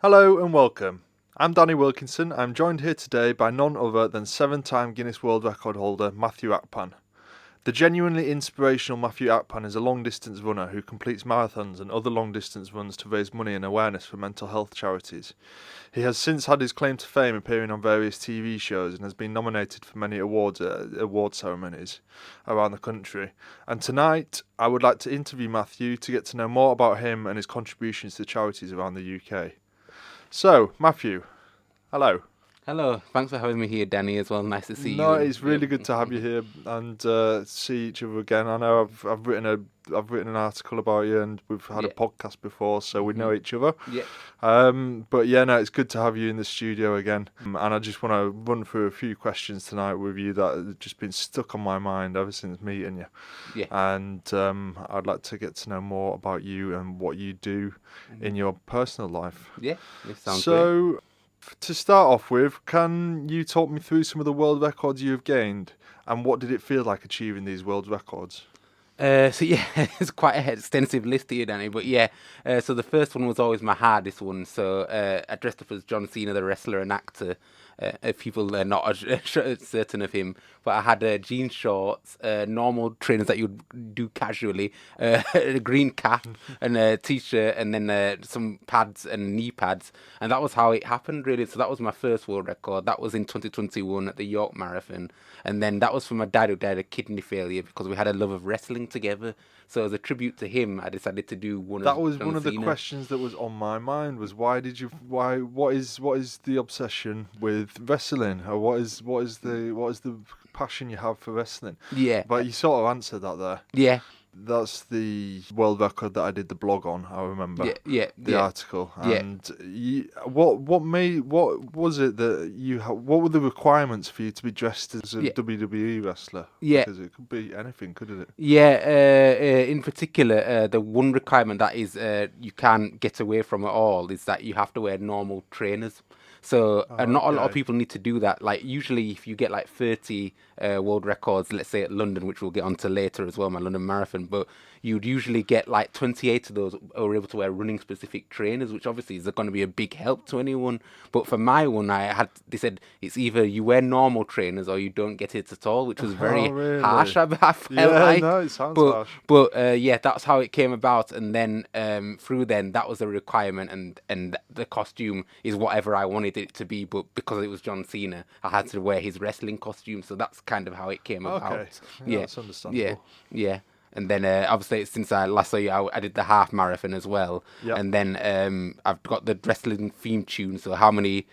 Hello and welcome. I'm Danny Wilkinson. I'm joined here today by none other than 7-time Guinness World Record holder Matthew Akpan. The genuinely inspirational Matthew Akpan is a long-distance runner who completes marathons and other long-distance runs to raise money and awareness for mental health charities. He has since had his claim to fame appearing on various TV shows and has been nominated for many awards at award ceremonies around the country. And tonight, I would like to interview Matthew to get to know more about him and his contributions to charities around the UK. So, Matthew, hello. Hello, thanks for having me here, Danny, as well. Nice to see you. No, it's really good to have you here and see each other again. I know I've written an article about you and we've had a podcast before, so we know each other. Yeah. But yeah, no, it's good to have you in the studio again. And I just want to run through a few questions tonight with you that have just been stuck on my mind ever since meeting you. Yeah. And I'd like to get to know more about you and what you do in your personal life. Yeah, this sounds So, to start off with, can you talk me through some of the world records you have gained, and what did it feel like achieving these world records? It's quite an extensive list here, Danny. But so the first one was always my hardest one. So I dressed up as John Cena, the wrestler and actor. People are not certain of him, but I had jean shorts, normal trainers that you'd do casually, a green cap and a t-shirt, and then some pads and knee pads, and that was how it happened, really. So that was my first world record. That was in 2021 at the York Marathon, and then that was for my dad who died of kidney failure because we had a love of wrestling together. So as a tribute to him, I decided to do one. That was John one of the Cena. questions that was on my mind. Was what is the obsession with wrestling, or what is the passion you have for wrestling? Yeah. But you sort of answered that there. Yeah. That's the world record that I did the blog on. I remember. The article. Yeah. And what was it that you? What were the requirements for you to be dressed as a WWE wrestler? Yeah. Because it could be anything, couldn't it? Yeah, in particular, the one requirement that is you can't get away from at all is that you have to wear normal trainers. So not a lot of people need to do that. Like usually if you get like 30 world records, let's say at London, which we'll get onto later as well, my London Marathon, but you'd usually get like 28 of those are able to wear running specific trainers, which obviously is going to be a big help to anyone. But for my one, they said it's either you wear normal trainers or you don't get it at all, which was very harsh. I felt no, it sounds harsh. But that's how it came about. And then through then, that was a requirement, and the costume is whatever I wanted it to be. But because it was John Cena, I had to wear his wrestling costume. So that's kind of how it came about. Okay, yeah, that's understandable. Yeah. And then obviously since I last saw you, I did the half marathon as well. Yep. And then I've got the wrestling theme tune. So how many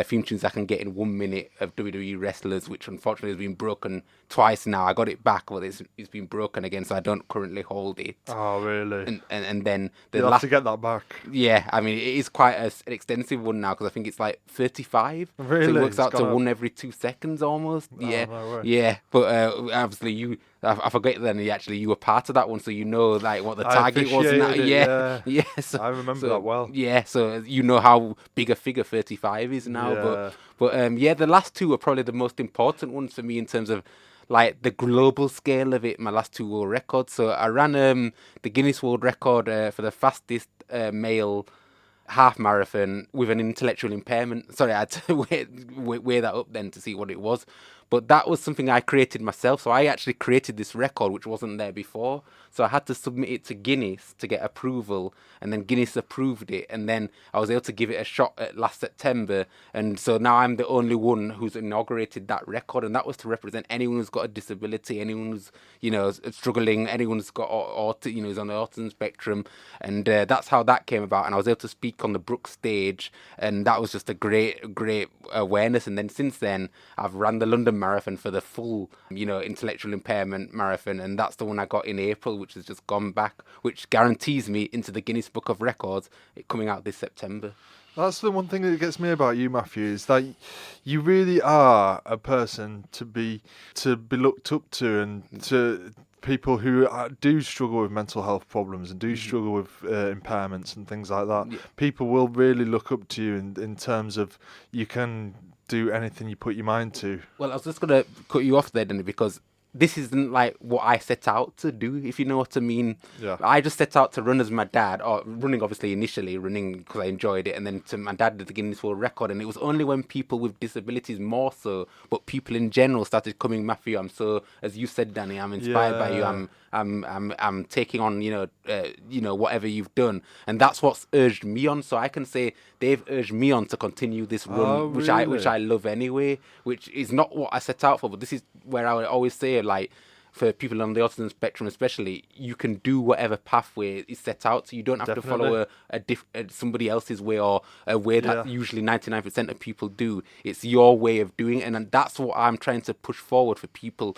theme tunes I can get in 1 minute of WWE wrestlers, which unfortunately has been broken twice now. I got it back, but it's been broken again, so I don't currently hold it. Oh, really? And then you'll have to get that back. Yeah, I mean, it is quite an extensive one now because I think it's like 35. Really? So it works out to one every 2 seconds almost. Oh, yeah. No way. Yeah, but obviously I forget then you were part of that one, so you know like what the target was. Yeah. So, I remember that well. Yeah, so you know how big a figure 35 is now. Yeah. But the last two are probably the most important ones for me in terms of like the global scale of it. My last two world records. So I ran the Guinness World Record for the fastest male half marathon with an intellectual impairment. Sorry, I had to weigh that up then to see what it was. But that was something I created myself. So I actually created this record, which wasn't there before. So I had to submit it to Guinness to get approval. And then Guinness approved it. And then I was able to give it a shot at last September. And so now I'm the only one who's inaugurated that record. And that was to represent anyone who's got a disability, anyone who's, struggling, anyone who's got who's on the autism spectrum. And that's how that came about. And I was able to speak on the Brook stage. And that was just a great awareness. And then since then, I've run the London Marathon for the full, intellectual impairment marathon. And that's the one I got in April, which has just gone back, which guarantees me into the Guinness Book of Records, it coming out this September. That's the one thing that gets me about you, Matthew, is that you really are a person to be looked up to, and to people who do struggle with mental health problems and do struggle with impairments and things like that. Yeah. People will really look up to you in terms of you can do anything you put your mind to. Well, I was just going to cut you off there, Danny, because this isn't like what I set out to do, if you know what I mean. Yeah. I just set out to run as my dad, or running obviously initially, running because I enjoyed it, and then to my dad did the Guinness World Record. And it was only when people with disabilities more so, but people in general started coming, Matthew, I'm so, as you said, Danny, I'm inspired by you. Yeah. I'm taking on, whatever you've done, and that's what's urged me on. So I can say they've urged me on to continue this run, Oh, which really? I love anyway, which is not what I set out for. But this is where I would always say, like, for people on the autism spectrum especially, you can do whatever pathway is set out. So you don't have to follow somebody else's way, or a way that usually 99% of people do. It's your way of doing it, and that's what I'm trying to push forward for people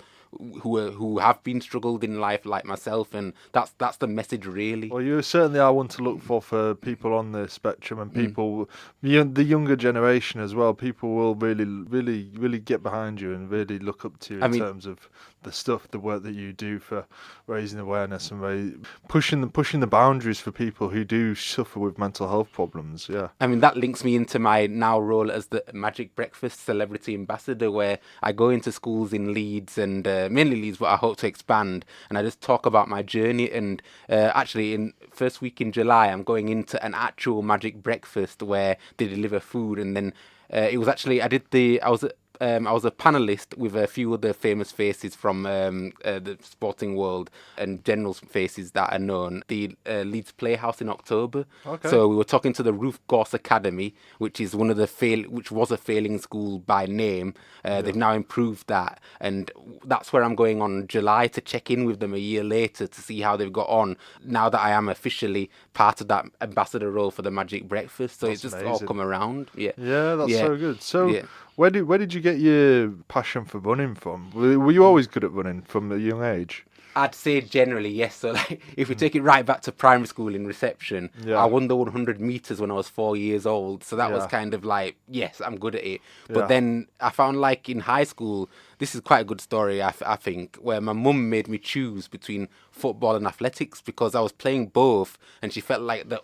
who have been struggled in life like myself, and that's the message really. Well, you certainly are one to look for people on the spectrum, and people, the younger generation as well. People will really get behind you and really look up to you in terms of the work that you do for raising awareness and pushing the boundaries for people who do suffer with mental health problems. Yeah. I mean, that links me into my now role as the Magic Breakfast Celebrity Ambassador, where I go into schools in Leeds, and mainly Leeds, but I hope to expand, and I just talk about my journey. And actually, in first week in July, I'm going into an actual Magic Breakfast where they deliver food. And then it was actually, I was a panelist with a few other famous faces from the sporting world and general faces that are known. The Leeds Playhouse in October. Okay. So we were talking to the Ruth Gorse Academy, which is which was a failing school by name. They've now improved that, and that's where I'm going on July to check in with them a year later to see how they've got on. Now that I am officially part of that ambassador role for the Magic Breakfast, so That's it's just amazing. all come around. Yeah. Yeah, that's so good. So. Yeah. Where did you get your passion for running from? Were you always good at running from a young age? I'd say generally yes. So like, if we take it right back to primary school in reception, I won the 100 meters when I was 4 years old. So that was kind of like, yes, I'm good at it. But then I found, like, in high school, this is quite a good story, I think, where my mum made me choose between football and athletics because I was playing both, and she felt like the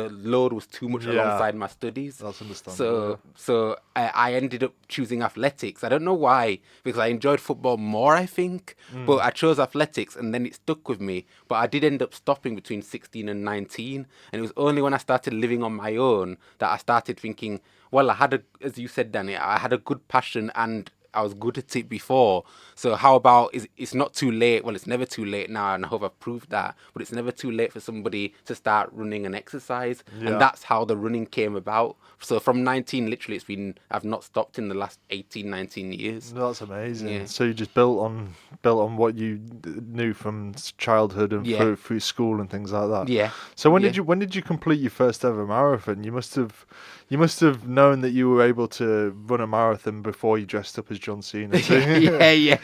load was too much alongside my studies. That's understandable. So I ended up choosing athletics. I don't know why, because I enjoyed football more, I think, but I chose athletics, and then it stuck with me. But I did end up stopping between 16 and 19, and it was only when I started living on my own that I started thinking, well, as you said, Danny, I had a good passion and I was good at it before. So how about it's not too late? Well, it's never too late now, and I hope I've proved that. But it's never too late for somebody to start running and exercise, and that's how the running came about. So from 19, literally, I've not stopped in the last 18, 19 years. That's amazing. Yeah. So you just built on what you knew from childhood and through school and things like that. Yeah. So when did you complete your first ever marathon? You must have known that you were able to run a marathon before you dressed up as John Cena. Yeah.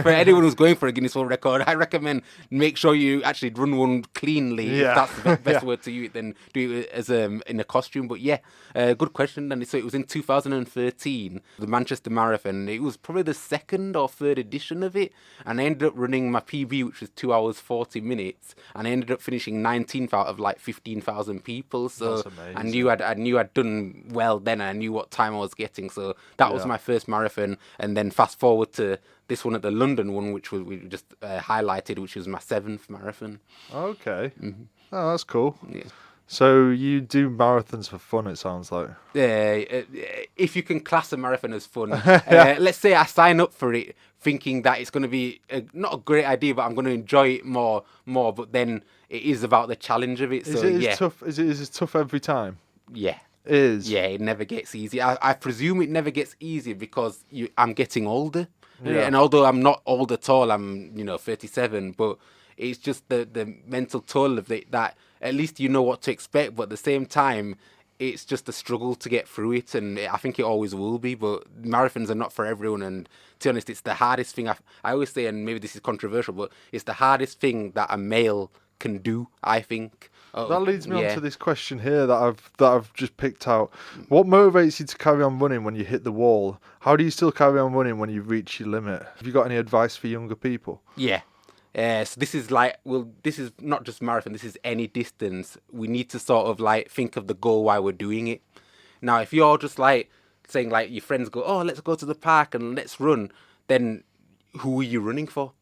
For anyone who's going for a Guinness World Record, I recommend make sure you actually run one cleanly. Yeah. If that's the best word to use, then do it as in a costume. But good question. And so it was in 2013, the Manchester Marathon. It was probably the second or third edition of it, and I ended up running my PB, which was 2 hours 40 minutes, and I ended up finishing 19th out of like 15,000 people. So That's amazing. I knew I'd done well then, and I knew what time I was getting. So that was my first marathon. And then fast forward to this one at the London one, which we just highlighted, which was my 7th marathon. Okay. Mm-hmm. Oh, that's cool. Yeah. So you do marathons for fun, it sounds like. If you can class a marathon as fun. Let's say I sign up for it thinking that it's going to be not a great idea, but I'm going to enjoy it more. But then it is about the challenge of it. Is it as tough? Is it tough every time? Yeah. It is. Yeah, it never gets easy. I presume it never gets easier because I'm getting older. Yeah. And although I'm not old at all, I'm 37, but it's just the mental toll of it that at least you know what to expect, but at the same time it's just a struggle to get through it, and I think it always will be. But marathons are not for everyone, and to be honest, it's the hardest thing. I always say, and maybe this is controversial, but it's the hardest thing that a male can do, I think. That leads me on to this question here that I've just picked out. What motivates you to carry on running when you hit the wall? How do you still carry on running when you reach your limit? Have you got any advice for younger people? Yeah. So this is this is not just marathon, this is any distance. We need to sort of like think of the goal while we're doing it. Now, if you're just like saying like your friends go, oh, let's go to the park and let's run, then who are you running for?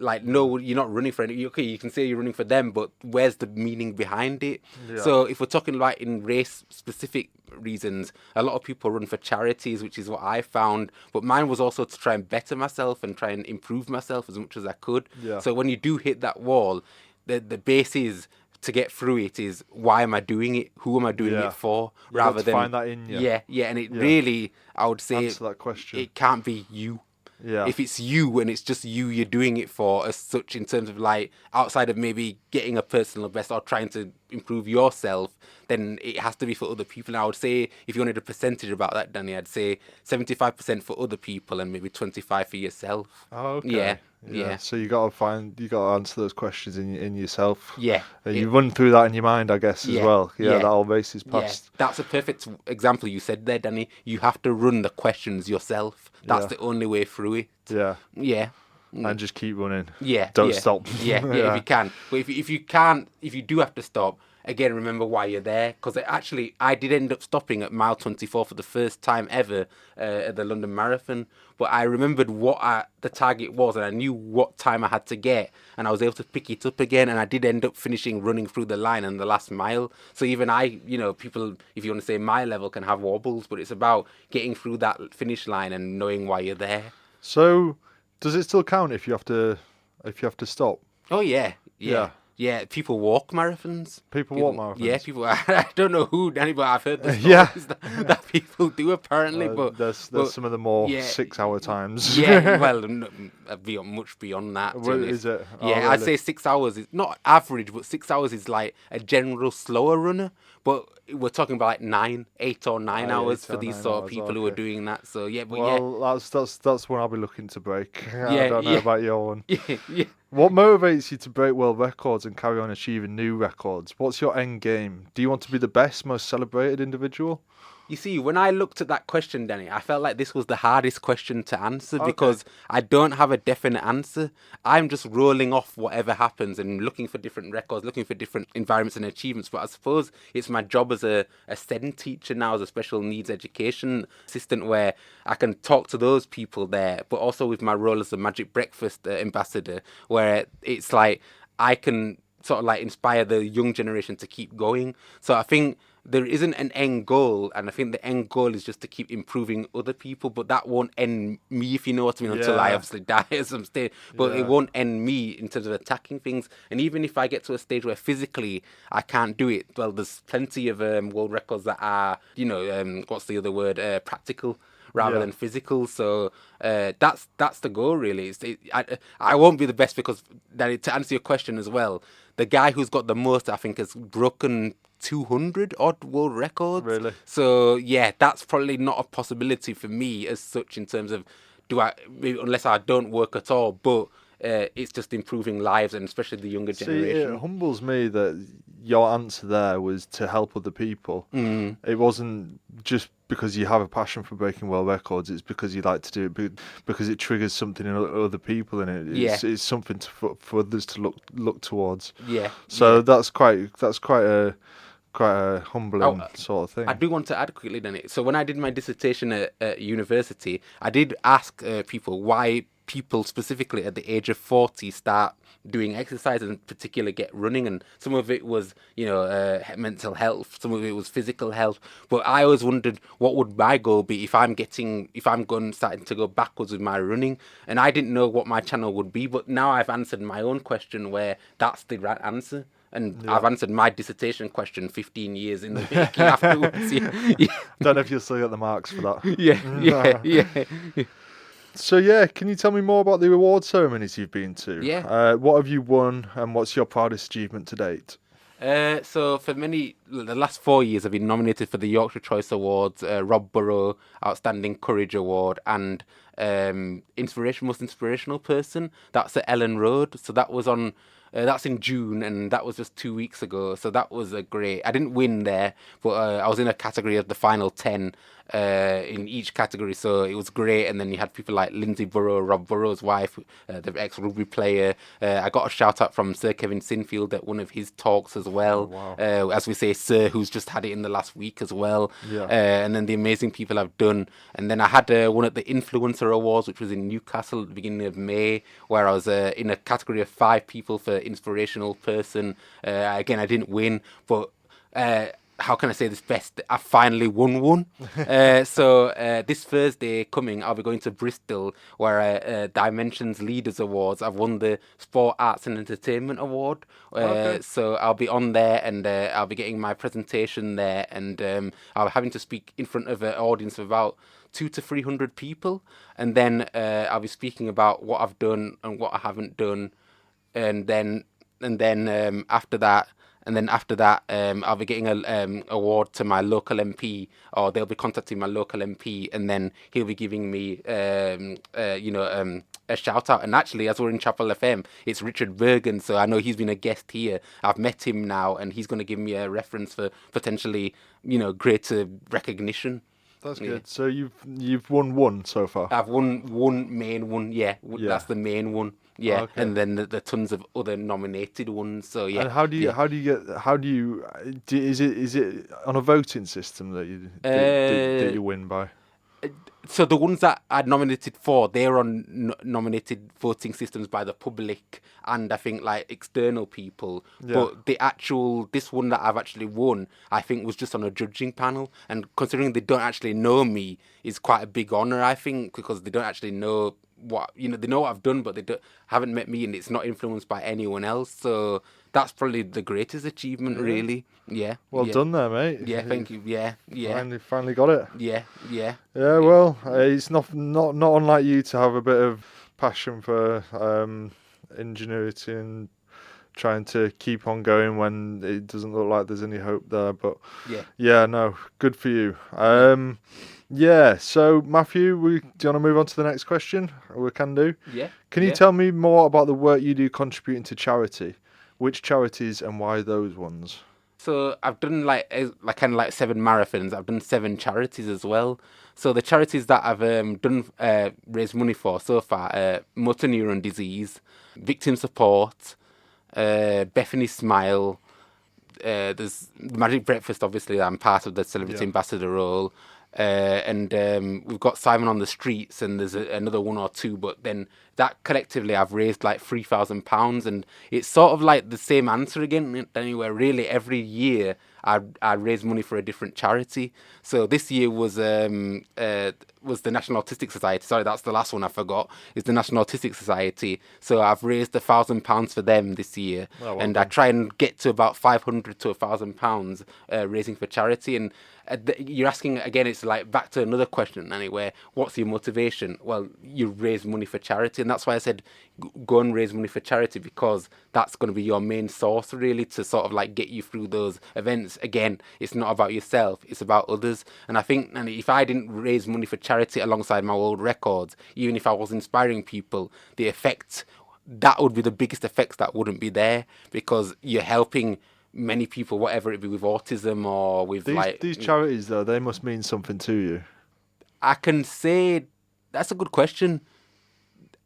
Like, no, you're not running for any. Okay, you can say you're running for them, but where's the meaning behind it? Yeah. So if we're talking like in race-specific reasons, a lot of people run for charities, which is what I found. But mine was also to try and better myself and try and improve myself as much as I could. Yeah. So when you do hit that wall, the base is to get through it is why am I doing it? Who am I doing Yeah. it for? You Rather got to than find that in you. yeah, and it really, I would say, Answer that question. it can't be you. Yeah. If it's you and it's just you're doing it for as such in terms of like outside of maybe getting a personal best or trying to improve yourself, then it has to be for other people. And I would say if you wanted a percentage about that, Danny, I'd say 75% for other people and maybe 25% for yourself. Oh, okay. Yeah. So you got to answer those questions in yourself. Yeah. And you run through that in your mind, I guess, as well. Yeah, that whole base is passed. Yeah, that's a perfect example you said there, Danny. You have to run the questions yourself. That's the only way through it. Yeah. Yeah. And just keep running. Yeah. Don't stop. Yeah, if you can. But if you can't, if you do have to stop, again, remember why you're there. Because actually, I did end up stopping at mile 24 for the first time ever at the London Marathon. But I remembered what the target was, and I knew what time I had to get, and I was able to pick it up again. And I did end up finishing running through the line on the last mile. So even people, if you want to say my level, can have wobbles, but it's about getting through that finish line and knowing why you're there. So, does it still count if you have to stop? Oh yeah. Yeah, people walk marathons. People walk marathons. Yeah, people. I don't know who, Danny, but I've heard the stories that people do apparently. But there's some of the more 6-hour times. Yeah, well, much beyond that. What is it? Yeah, really? I'd say 6 hours is not average, but 6 hours is like a general slower runner. But we're talking about like 8 or 9 hours for these sort of people who are doing that. So yeah, but that's one I'll be looking to break. Yeah, I don't know about your one. Yeah. What motivates you to break world records and carry on achieving new records? What's your end game? Do you want to be the best, most celebrated individual? You see, when I looked at that question, Danny, I felt like this was the hardest question to answer because I don't have a definite answer. I'm just rolling off whatever happens and looking for different records, looking for different environments and achievements. But I suppose it's my job as a SEND teacher now, as a special needs education assistant, where I can talk to those people there, but also with my role as a Magic Breakfast ambassador, where it's like I can sort of like inspire the young generation to keep going. So I think there isn't an end goal, and I think the end goal is just to keep improving other people, but that won't end me, if you know what I mean, until I obviously die at some stage. But it won't end me in terms of attacking things. And even if I get to a stage where physically I can't do it, well, there's plenty of world records that are, what's the other word, practical rather than physical. So that's the goal, really. I won't be the best because, to answer your question as well, the guy who's got the most, I think, has broken 200 odd world records. Really? So yeah, that's probably not a possibility for me as such in terms of unless I don't work at all. But it's just improving lives, and especially the younger generation. It humbles me that your answer there was to help other people. It wasn't just because you have a passion for breaking world records. It's because you like to do it because it triggers something in other people, and it's something for others to look towards. Yeah. So that's quite a humbling sort of thing. I do want to add quickly, Danny. So when I did my dissertation at university, I did ask people why people specifically at the age of 40 start doing exercise, and in particular get running. And some of it was, mental health, some of it was physical health. But I always wondered what would my goal be if I'm starting to go backwards with my running. And I didn't know what my channel would be, but now I've answered my own question where that's the right answer. And I've answered my dissertation question 15 years in the making afterwards. Don't know if you'll still get the marks for that. Yeah. So can you tell me more about the award ceremonies you've been to? Yeah. What have you won, and what's your proudest achievement to date? So for the last 4 years, I've been nominated for the Yorkshire Choice Awards, Rob Burrow Outstanding Courage Award, and most inspirational person. That's at Ellen Road. So that was on That's in June, and that was just 2 weeks ago. So that was a great. I didn't win there, but I was in a category of the final 10 in each category, so it was great. And then you had people like Lindsay Burrow, Rob Burrow's wife, the ex-rugby player. I got a shout out from Sir Kevin Sinfield at one of his talks as well. Oh, wow. As we say, Sir, who's just had it in the last week as well. Yeah. And then the amazing people I've done. And then I had one at the Influencer Awards, which was in Newcastle at the beginning of May, where I was in a category of 5 people for inspirational person. Again, I didn't win, but how can I say this best? I finally won one. So this Thursday coming, I'll be going to Bristol, where Dimensions Leaders Awards. I've won the Sport, Arts and Entertainment Award. Okay. So I'll be on there, and I'll be getting my presentation there, and I'll be having to speak in front of an audience of about 200 to 300 people, and then I'll be speaking about what I've done and what I haven't done, and then after that. And then after that, I'll be getting an award to my local MP, or they'll be contacting my local MP, and then he'll be giving me, a shout out. And actually, as we're in Chapel FM, it's Richard Bergen, so I know he's been a guest here. I've met him now, and he's going to give me a reference for potentially, greater recognition. That's good. So you've won one so far. Is it on a voting system that you win by? So the ones that I'd nominated for, they're on nominated voting systems by the public and I think like external people. Yeah. But this one that I've actually won, I think was just on a judging panel. And considering they don't actually know me, is quite a big honour, I think, because they don't actually know they know what I've done, but haven't met me, and it's not influenced by anyone else. So that's probably the greatest achievement, really. Yeah. Well done there, mate. Yeah, thank you. Yeah. Finally got it. Yeah. Yeah, well, it's not unlike you to have a bit of passion for ingenuity and trying to keep on going when it doesn't look like there's any hope there. But yeah, no, good for you. Yeah, so Matthew, do you want to move on to the next question? We can do. Yeah. Can you tell me more about the work you do contributing to charity? Which charities and why those ones? So I've done like 7 marathons. I've done 7 charities as well. So the charities that I've raised money for so far: motor neuron disease, victim support, Bethany Smile. There's Magic Breakfast, obviously. I'm part of the celebrity ambassador role. And we've got Simon on the Streets, and there's another 1 or 2, but then that collectively I've raised like £3,000, and it's sort of like the same answer again. Anyway, really every year I raise money for a different charity. So this year was the National Autistic Society. Sorry, that's the last one I forgot. It's the National Autistic Society. So I've raised £1,000 for them this year, and I try and get to about £500 to £1,000 raising for charity. And you're asking again, it's like back to another question anyway. What's your motivation? Well, you raise money for charity, and that's why I said go and raise money for charity, because that's going to be your main source really to sort of like get you through those events. Again, it's not about yourself, it's about others. And I think, and if I didn't raise money for charity alongside my world records, even if I was inspiring people, the effect, that would be the biggest effects that wouldn't be there, because you're helping many people, whatever it be, with autism or with these charities though, they must mean something to you. I can say that's a good question.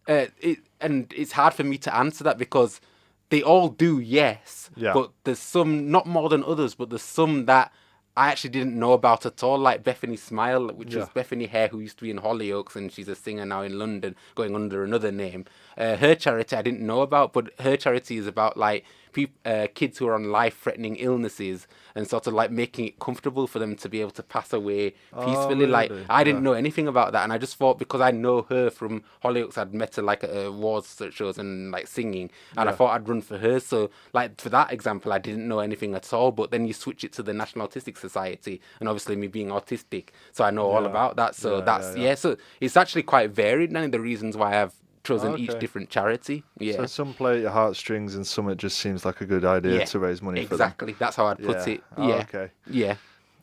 And it's hard for me to answer that, because they all do, yes. Yeah. But there's some, not more than others, but there's some that I actually didn't know about at all, like Bethany Smile, which is Bethany Hare, who used to be in Hollyoaks, and she's a singer now in London, going under another name. Her charity I didn't know about, but her charity is about like kids who are on life-threatening illnesses, and sort of like making it comfortable for them to be able to pass away peacefully. Oh, really? Like I didn't know anything about that, and I just thought, because I know her from Hollyoaks, I'd met her like at awards shows and like singing, and I thought I'd run for her. So like for that example, I didn't know anything at all. But then you switch it to the National Autistic Society, and obviously me being autistic, so I know all about that. So so it's actually quite varied now, the reasons why I've chosen each different charity. Yeah. So some play at your heartstrings, and some it just seems like a good idea to raise money for them. Exactly. That's how I'd put it. Okay. Yeah.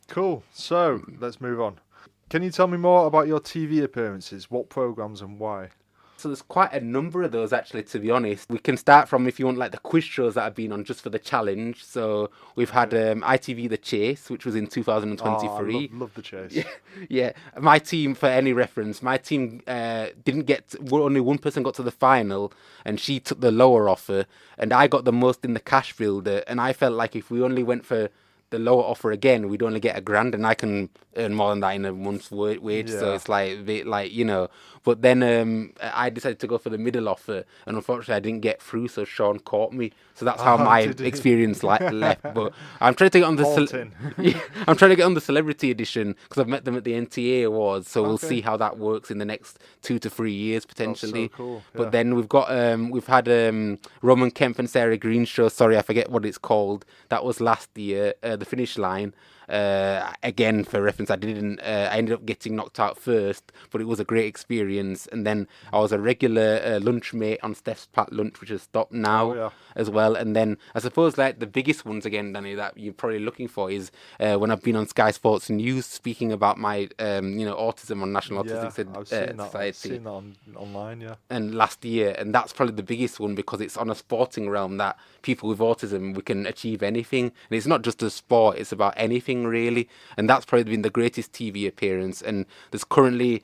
Cool. So let's move on. Can you tell me more about your TV appearances? What programs and why? So there's quite a number of those, actually, to be honest. We can start from, if you want, like the quiz shows that I've been on just for the challenge. So we've had ITV The Chase, which was in 2023. I love The Chase. Yeah, my team, for any reference, my team didn't get, only one person got to the final, and she took the lower offer, and I got the most in the cash builder, and I felt like if we only went for the lower offer again, we'd only get £1,000, and I can earn more than that in a month's wage. So Yeah. it's like a bit like, you know. But then I decided to go for the middle offer, and unfortunately I didn't get through. So Sean caught me. So that's how my did he? experience left. But I'm trying to get on the Halting. I'm trying to get on the celebrity edition because I've met them at the NTA Awards. So we'll Okay. see how that works in the next 2 to 3 years potentially. That's so cool. Yeah. But then we've had Roman Kemp and Sarah Green's show. Sorry, I forget what it's called. That was last year. The Finish Line. Again, for reference, I ended up getting knocked out first, but it was a great experience. And then I was a regular lunch mate on Steph's Pat Lunch, which has stopped now as well. And then I suppose like the biggest ones again, Danny, that you're probably looking for is when I've been on Sky Sports News speaking about my autism on National Autistic I've seen that. Society. I've seen that online, yeah. And last year, and that's probably the biggest one because it's on a sporting realm that people with autism, we can achieve anything. And it's not just a sport, it's about anything really. And that's probably been the greatest TV appearance. And there's currently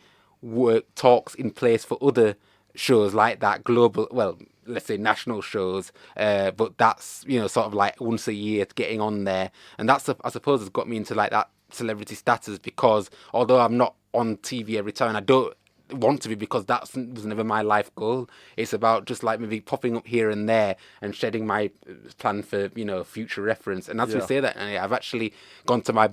talks in place for other shows like that, global, well, let's say national shows, but that's, sort of like once a year getting on there. And that's, I suppose, has got me into like that celebrity status because although I'm not on TV every time, I don't want to be because that was never my life goal. It's about just like maybe popping up here and there and shedding my plan for future reference. And as we say that, I've actually gone to my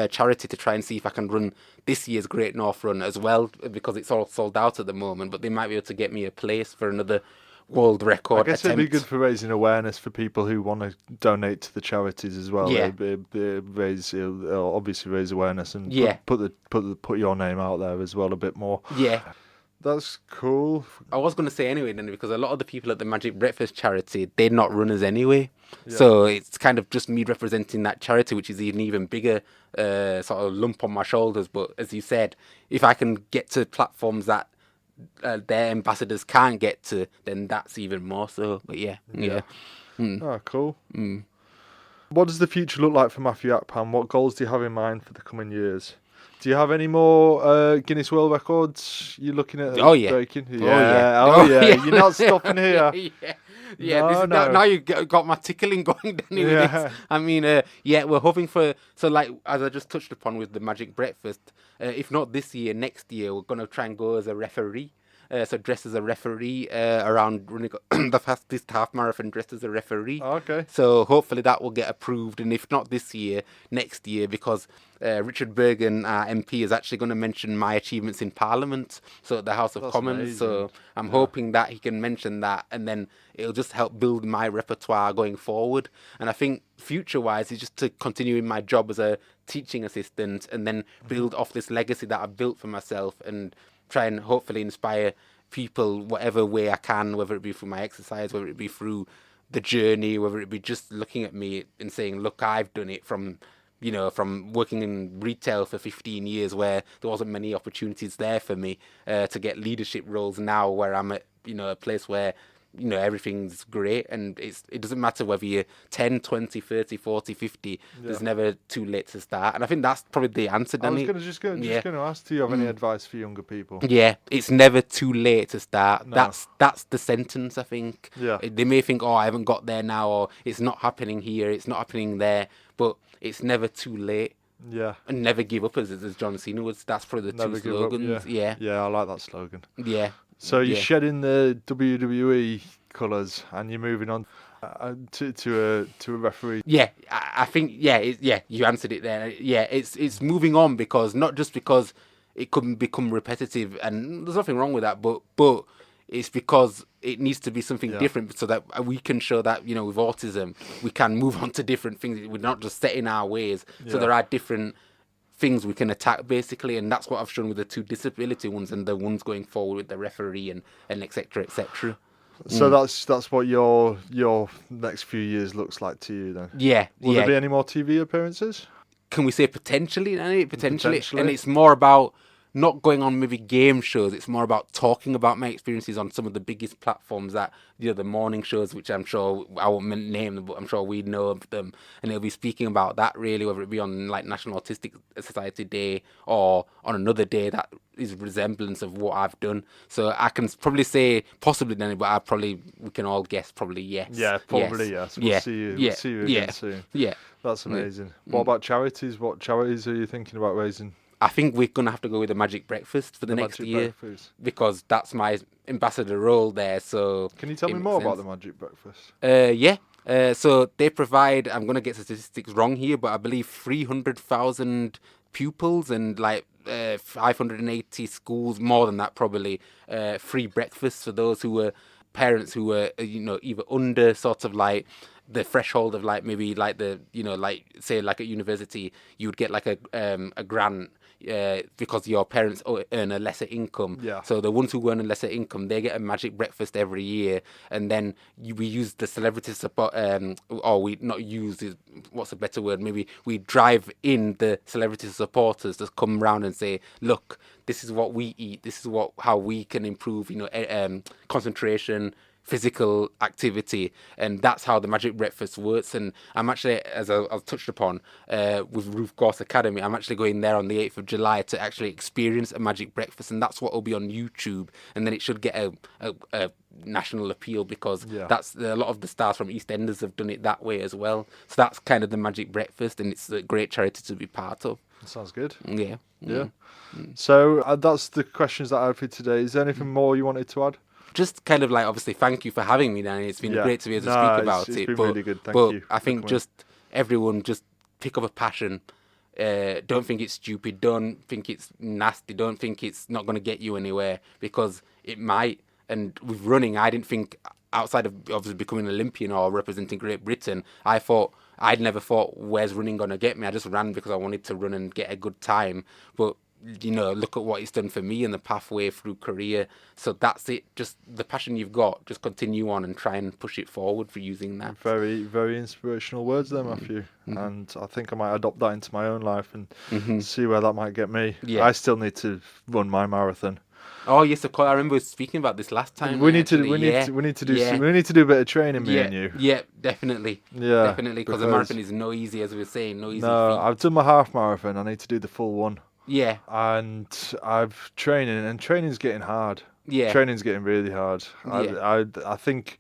charity to try and see if I can run this year's Great North Run as well because it's all sold out at the moment, but they might be able to get me a place for another world record I guess attempt. it'd be good for raising awareness for people who want to donate to the charities as well. Yeah. It'll obviously raise awareness and Yeah. put your name out there as well a bit more. Yeah. That's cool. I was going to say anyway, then, because a lot of the people at the Magic Breakfast charity, they're not runners anyway. So it's kind of just me representing that charity, which is an even bigger sort of lump on my shoulders. But as you said, if I can get to platforms that their ambassadors can't get to, then that's even more so. But yeah. Oh, cool. What does the future look like for Matthew Akpan? What goals do you have in mind for the coming years? Do you have any more Guinness World Records you're looking at breaking? You're not stopping here. Now you got my tickling going down with this. I mean, we're hoping for, so like, as I just touched upon with the Magic Breakfast, if not this year, next year, we're going to try and go as a referee. So dressed as a referee around running the fastest half marathon dressed as a referee. Okay. So hopefully that will get approved, and if not this year, next year, because Richard Bergen, our MP, is actually going to mention my achievements in Parliament, so at the House of Commons. Amazing. So I'm hoping that he can mention that, and then it'll just help build my repertoire going forward. And I think future-wise is just to continue in my job as a teaching assistant, and then build off this legacy that I've built for myself, and try and hopefully inspire people whatever way I can, whether it be through my exercise, whether it be through the journey, whether it be just looking at me and saying, look, I've done it from working in retail for 15 years where there wasn't many opportunities there for me to get leadership roles now where I'm at, a place where everything's great, and it doesn't matter whether you're 10, 20, 30, 40, 50. There's never too late to start. And I think that's probably the answer, Danny. I was just going to ask, do you have any advice for younger people? Yeah, it's never too late to start. No. That's the sentence, I think. Yeah. They may think, I haven't got there now, or it's not happening here, it's not happening there, but it's never too late. Yeah. And never give up, as John Cena was. That's probably the Never two give up, slogans. Yeah, I like that slogan. Yeah. So you're shedding the WWE colours and you're moving on to a referee. Yeah, I think you answered it there. Yeah, it's moving on because not just because it could become repetitive, and there's nothing wrong with that, but it's because it needs to be something different so that we can show that with autism we can move on to different things. We're not just set in our ways. So there are different things we can attack basically, and that's what I've shown with the two disability ones and the ones going forward with the referee and etc. etc. So that's what your next few years looks like to you then. Yeah. Will there be any more TV appearances? Can we say potentially? Potentially, and it's more about not going on maybe game shows. It's more about talking about my experiences on some of the biggest platforms that, the morning shows, which I'm sure I won't name them, but I'm sure we know of them. And it'll be speaking about that really, whether it be on like National Autistic Society Day or on another day that is a resemblance of what I've done. So I can probably say possibly then, but we can all guess probably yes. Yeah, probably yes. We'll see you. We'll see you again soon. Yeah. That's amazing. What about charities? What charities are you thinking about raising? I think we're going to have to go with the Magic Breakfast for the next Magic year Breakfast. because that's my ambassador role there. So Can you tell me more about the Magic Breakfast? Yeah. So they provide, I'm going to get statistics wrong here, but I believe 300,000 pupils and like 580 schools, more than that probably, free breakfasts for those who were parents who were, either under sort of like the threshold of like maybe like the, like say like at university, you would get like a grant because your parents earn a lesser income. Yeah. So the ones who earn a lesser income, they get a Magic Breakfast every year, and then we use the celebrity support, or we not use it. What's a better word? Maybe we drive in the celebrity supporters to come round and say, look, this is what we eat. This is how we can improve, concentration, physical activity, and that's how the Magic Breakfast works. And I'm actually, as I touched upon with Roof Course Academy, I'm actually going there on the 8th of July to actually experience a Magic Breakfast, and that's what will be on YouTube, and then it should get a national appeal because that's a lot of the stars from EastEnders have done it that way as well. So that's kind of the Magic Breakfast, and it's a great charity to be part of. Sounds good. Yeah. Yeah. So that's the questions that I have for today. Is there anything more you wanted to add? Just kind of like, obviously, thank you for having me, Danny. It's been great to be able to speak about it's it. been really good. Thank you. I think just everyone just pick up a passion. Don't think it's stupid. Don't think it's nasty. Don't think it's not going to get you anywhere, because it might. And with running, I didn't think, outside of obviously becoming an Olympian or representing Great Britain, I'd never thought, where's running going to get me? I just ran because I wanted to run and get a good time. But look at what it's done for me and the pathway through career. So that's it. Just the passion you've got, just continue on and try and push it forward for using that. Very, very inspirational words there, Matthew. And I think I might adopt that into my own life and see where that might get me. Yeah. I still need to run my marathon. Oh yes, of course. I remember speaking about this last time. We need to do a bit of training, me and you. Yeah, definitely. Yeah, definitely, because the marathon is no easy, as we were saying, no easy feat. I've done my half marathon. I need to do the full one. Yeah. And I've training's getting hard. Yeah. Training's getting really hard. Yeah. I think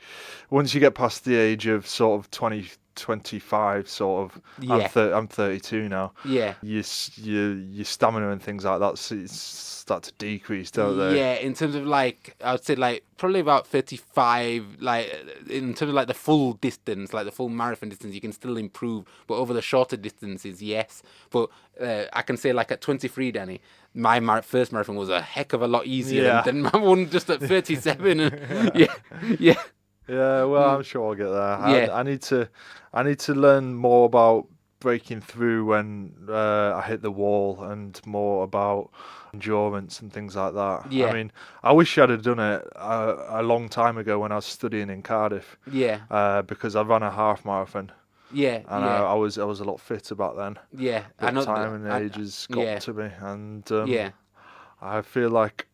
once you get past the age of sort of 25, sort of, I'm 32 now. Yeah. Your stamina and things like that start to decrease, don't they? Yeah, in terms of like, I would say like probably about 35, like in terms of like the full distance, like the full marathon distance, you can still improve, but over the shorter distances, yes. But I can say like at 23, Danny, my first marathon was a heck of a lot easier than my one just at 37. Yeah. Yeah, well, I'm sure I'll get there. I need to learn more about breaking through when I hit the wall, and more about endurance and things like that. Yeah. I mean, I wish I'd have done it a long time ago when I was studying in Cardiff. Yeah. Because I ran a half marathon. Yeah. And I was a lot fitter back then. Yeah. But time and age has got to me, and I feel like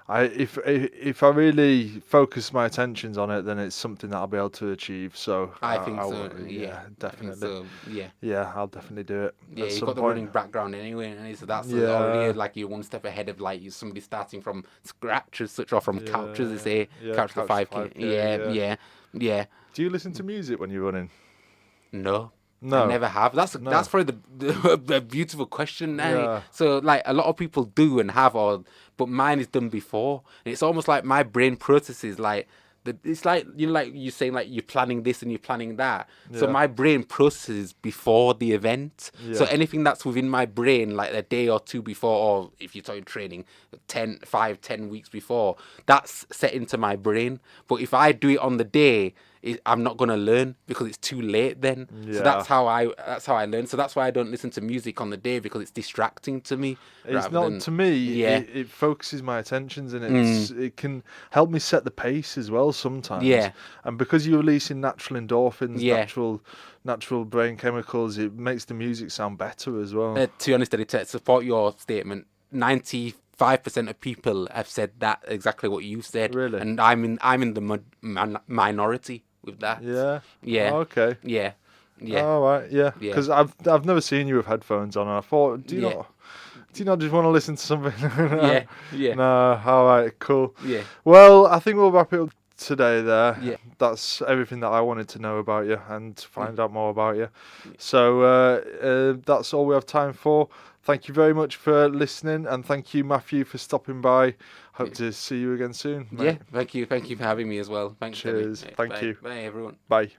if I really focus my attentions on it, then it's something that I'll be able to achieve. So I think so. Yeah, definitely. So, yeah, I'll definitely do it. Yeah, you've got the running background anyway, and so that's already like you're one step ahead of like somebody starting from scratch as such, or from couch, as they say, couch to 5K. Yeah. Do you listen to music when you're running? No. I never have. That's probably the beautiful question now. Yeah. So like a lot of people do and have, but mine is done before. And it's almost like my brain processes like it's like like you're saying like you're planning this and you're planning that. Yeah. So my brain processes before the event. Yeah. So anything that's within my brain like a day or two before, or if you're talking training, 10 weeks before, that's set into my brain. But if I do it on the day, I'm not gonna learn because it's too late then. Yeah. So that's how I learn. So that's why I don't listen to music on the day, because it's distracting to me. It's not to me. Yeah. It focuses my attentions, and it can help me set the pace as well sometimes. Yeah. And because you're releasing natural endorphins, natural brain chemicals, it makes the music sound better as well. To be honest, to support your statement, 95% 5% of people have said that exactly what you said. Really? And I'm in the minority with that. Yeah. Yeah. Okay. Yeah. Yeah. All right. Yeah. Yeah. Because I've never seen you with headphones on, and I thought, do you Yeah. not? Do you not just want to listen to something? Yeah. Yeah. No. All right. Cool. Yeah. Well, I think we'll wrap it up today there. Yeah. That's everything that I wanted to know about you and find out more about you. So that's all we have time for. Thank you very much for listening, and thank you, Matthew, for stopping by. Hope to see you again soon, mate. Yeah. Thank you for having me as well. Thanks. Cheers. David. Thank Bye. you. Bye, everyone. Bye.